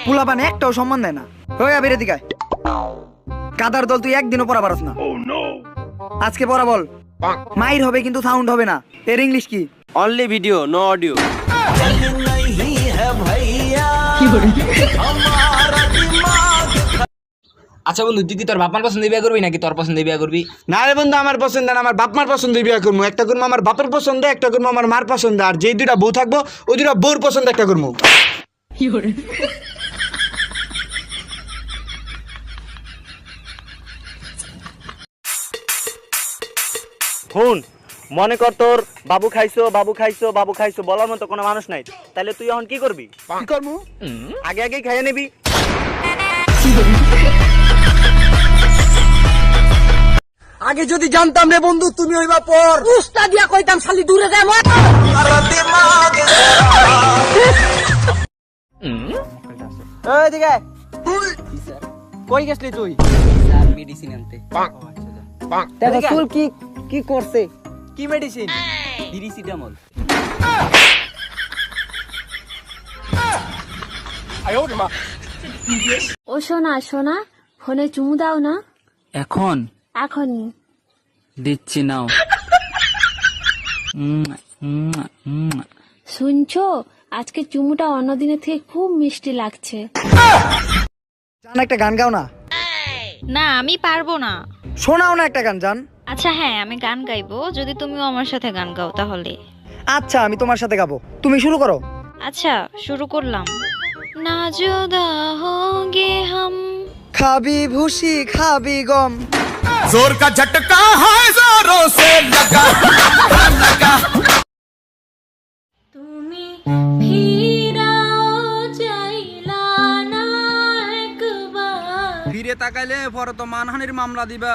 পোলাপানে একটাও সম্মান দেয় না। হয়ে বেরে দিকায় কাদার দল, তুই একদিনও পড়া পারস না। আজকে পড়া বল, মাইর হবে কিন্তু সাউন্ড হবে না। এর ইংলিশ কি? Only video, no audio. আচ্ছা বন্ধু, তুই কি তোর বাপমার পছন্দ বিয়ে করবি নাকি তোর পছন্দ বিয়ে করবি? না রে বন্ধু, আমার পছন্দ না, আমার বাপ মার পছন্দ বিয়ে করবো। একটা করবো আমার বাপের পছন্দ, একটা করবো আমার মার পছন্দ। আর যেই দুইটা বউ থাকবো ওই দুইটা বউর পছন্দ একটা করবো। শুন, মনে কর তোর বাবু খাইছো বাবু খাইছো বাবু খাইছো বলার মতো কোনো মানুষ নাই, তাহলে তুই এখন কি করবি? কি করবো? আগে আগেই খাইয়ে নিবি। আগে যদি জানতাম রে বন্ধু তুমি হইবা পর, উস্তাদ দিয়া কইতাম শালি দূরে যায় মত। এই দিকে কই গেছলি তুই? স্যার মেডিসিন আনতে। দেখো চুল কি কি করছে? কি মেডিসিন? প্যারাসিটামল। ও সোনা সোনা, ফোনে চুমু দাও না। এখন এখনই দিচ্ছি নাও। শুনছো, আজকে চুমুটা অন্যদিনের থেকে খুব মিষ্টি লাগছে। জান একটা গান গাও না। না, আমি পারবো না। শোনাও না একটা গান জান। আচ্ছা হ্যাঁ, আমি গান গাইবো যদি তুমিও আমার সাথে গান গাও তাহলে। আচ্ছা আমি তোমার সাথে গাবো, তুমি শুরু করো। আচ্ছা শুরু করলাম। না জুদা হোগে হাম। খাবি ভুসি খাবি গম। जोर का झटका है जोरों से लगा लगा। তুমি ফিরাও চাইলা না একবার। ফিরে তাকাইলে পরে তো মানহানির মামলা দিবা।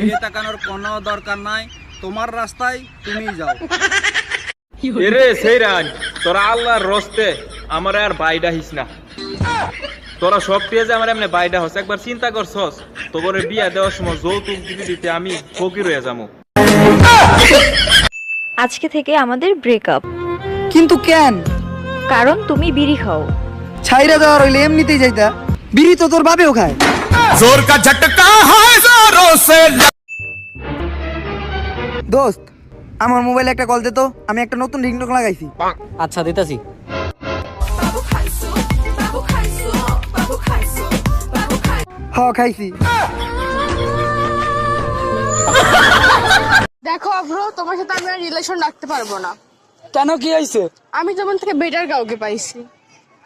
ফিরে তাকানোর কোনো দরকার নাই, তোমার রাস্তায় তুমি যাও। এরে সেইরাজ, তোরা আল্লাহর রস্তে আমারে আর বাইডা হিস না। তোরা সব পেয়ে যে আমার এমনি বাইডা হস, একবার চিন্তা করছস তোরে বিয়া দেওয়ার সময় যৌতুক দিতে দিতে আমি ফকির হয়ে যাবো। আজকে থেকে আমাদের ব্রেকআপ। কিন্তু কেন? কারণ তুমি বিড়ি খাও। ছাইরা যাওয়ার হইলে এমনিতেই যাইতা। বিড়ি তো তোর বাপেও খায়। जोर का झटका है जोरों से लगा। দোস্ত আমার মোবাইলে একটা কল দে তো, আমি একটা নতুন রিংটোন লাগাইছি। আচ্ছা দিতাছি। হ খাইছি। দেখো অভ্র, তোমার সাথে আমি আর রিলেশন রাখতে পারবো না। কেন কি হয়েছে? আমি তোমার থেকে বেটার কাউকে পাইছি।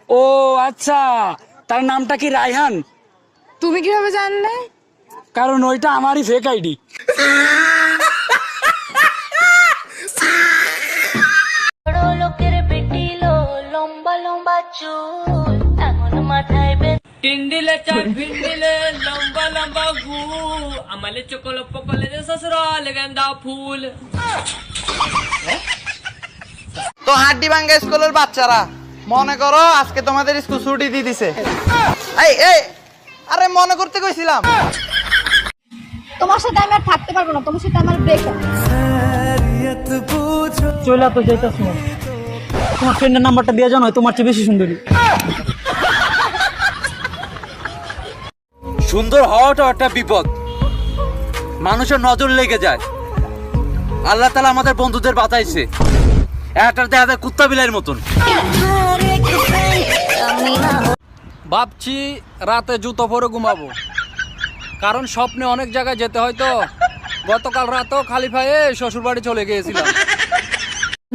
ও আচ্ছা, তার নামটা কি রায়হান? তুমি কিভাবে জানলে? কারণ ওইটা আমারই ফেক আইডি। লোকের পেটিলো লম্বা লম্বা চুল, এমন মাথায় টিন্ডিলে চাট ভিন্ডিলে লম্বা লম্বা গু, আমালে চকল পকলে যে সসুরাল গেন্দা ফুল। তো হাড্ডি ভাঙ্গা স্কুলের বাচ্চারা, মনে করো আজকে তোমাদের স্কুল ছুটি দিয়ে দিছে। এই এই আরে মনে করতে কইছিলাম। তোমার সাথে আমি আর থাকতে পারবো না, তোমার সাথে আমার ব্রেকআপ। চলা তো যাইতাছ না, তোমার ফ্রেন্ডের নাম্বারটা দিয়ে জানো, তোমার চেয়ে বেশি সুন্দরী। সুন্দর হওয়াটা একটা বিপদ, মানুষের নজর লেগে যায়। আল্লাহ তাআলা আমাদের বন্ধুদের বাঁচাইছে, একটা দেখা যায় কুত্তা বিলাইয়ের মতন। ভাবছি রাতে জুতো পরে ঘুমাবো, কারণ স্বপ্নে অনেক জায়গায় যেতে হয় তো। গতকাল রাতেও খালি পায়ে শ্বশুর বাড়ি চলে গিয়েছিলাম।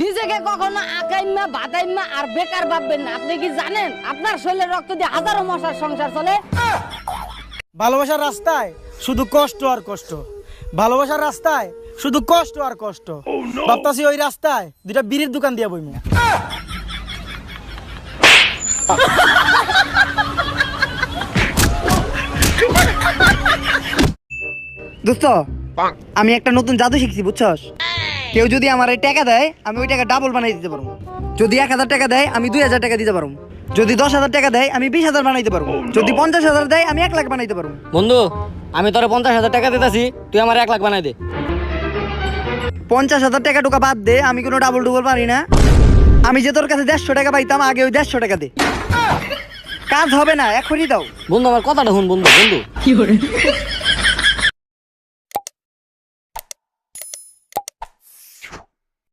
নিজেকে কখনো আকাইমা বাদাইমা আর বেকার ভাববেন না। আপনি কি জানেন আপনার শরীরের রক্ত দিয়ে হাজারো মশার সংসার চলে? ভালোবাসার রাস্তায় শুধু কষ্ট আর কষ্ট, ভালোবাসার রাস্তায় শুধু কষ্ট আর কষ্ট। ভাবতাছি ওই রাস্তায় দুইটা বিড়ির দোকান দিয়া বইমু। দোস্ত আমি একটা নতুন জাদু শিখছি বুঝছস। কেউ যদি আমার এই টাকা দেয় আমি ওই টাকা ডাবল বানাই দিতে পারবো। যদি 1000 টাকা দেয় আমি 2000 টাকা দিতে পারবো। যদি 10,000 টাকা দেয় আমি 20,000 বানাইতে পারবো। যদি 50,000 দেয় আমি 1 লাখ বানাইতে পারবো। বন্ধু, আমি তোরে 50,000 টাকা দিতেছি, তুই আমার 1 লাখ বানাই দে। 50,000 টাকা টোকা বাদ দে, আমি কোনো ডাবল ডুবল পারি না। আমি যে তোর কাছে 150 টাকা পাইতাম আগে ওই 150 টাকা দে। কাজ হবে না, এখনই দাও। বন্ধু আমার কথাটা শুন বন্ধু বন্ধু